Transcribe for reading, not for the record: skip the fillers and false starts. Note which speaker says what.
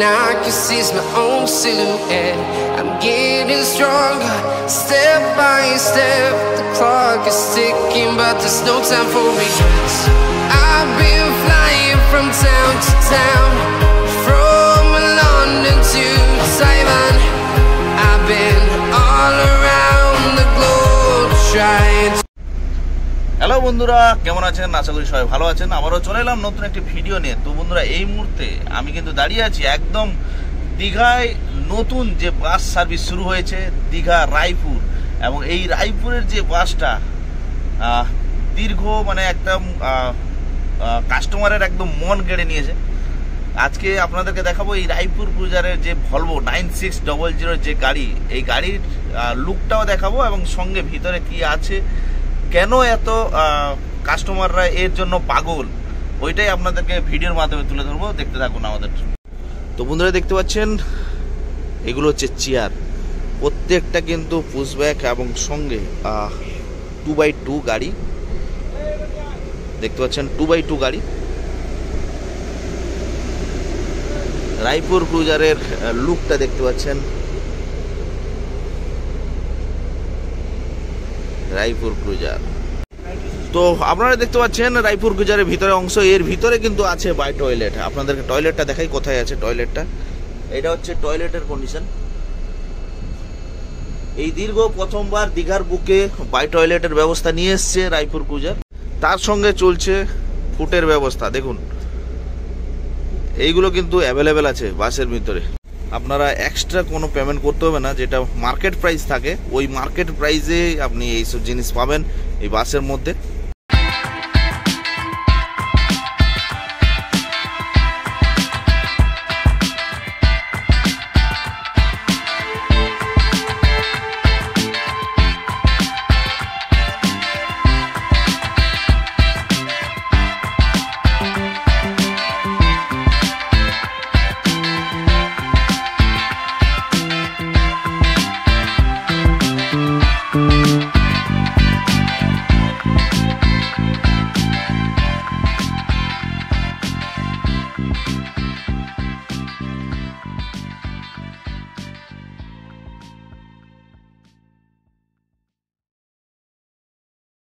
Speaker 1: and I can seize my own silhouette. I'm getting stronger, step by step. The clock is ticking, but there's no time for regrets. I've been flying from town to town, from London to Taiwan. I've been all around the globe trying to...
Speaker 2: hello বন্ধুরা, কেমন আছেন? আশা করি সবাই ভালো আছেন। আবারও চলে এলাম নতুন একটি ভিডিও নিয়ে। তো বন্ধুরা, এই মুহূর্তে আমি কিন্তু দাঁড়িয়ে আছি একদম দীঘায় নতুন যে বাস সার্ভিস শুরু হয়েছে, দীঘা রায়পুর। এবং এই রায়পুরের যে বাসটা দীর্ঘ মানে একদম কাস্টমারের একদম মন কেড়ে নিয়েছে। আজকে আপনাদেরকে দেখাবো এই রায়পুর ক্রুজারের যে ভলভো 9600 যে গাড়ি, এই গাড়ির লুকটাও দেখাবো এবং সঙ্গে ভিতরে কি আছে, কেন এত কাস্টমাররা এর জন্য পাগল, ওইটাই আপনাদেরকে ভিডিওর মাধ্যমে তুলে ধরবো। দেখতে থাকুন আমাদের। তো বন্ধুরা, দেখতে পাচ্ছেন এগুলো হচ্ছে চেয়ার, প্রত্যেকটা কিন্তু পুশব্যাক এবং সঙ্গে 2x2 গাড়ি। দেখতে পাচ্ছেন 2x2 গাড়ি। রায়পুর ক্রুজারের লুকটা দেখতে পাচ্ছেন, রায়পুর ক্রুজার। তো আপনারা দেখতে পাচ্ছেন রায়পুর ক্রুজারের ভিতরে অংশ, এর ভিতরে কিন্তু আছে বাই টয়লেট। আপনাদেরকে টয়লেটটা দেখাই, কোথায় আছে টয়লেটটা। এটা হচ্ছে টয়লেটের কন্ডিশন। এই দীর্ঘ প্রথমবার দীঘার বুকে বাই টয়লেটের ব্যবস্থা নিয়ে এসছে রায়পুর ক্রুজার। তার সঙ্গে চলছে ফুটের ব্যবস্থা। দেখুন, এইগুলো কিন্তু অ্যাভেলেবেল আছে বাসের ভিতরে। আপনারা এক্সট্রা কোনো পেমেন্ট করতে হবে না, যেটা মার্কেট প্রাইস থাকে ওই মার্কেট প্রাইসে আপনি এইসব জিনিস পাবেন এই বাসের মধ্যে।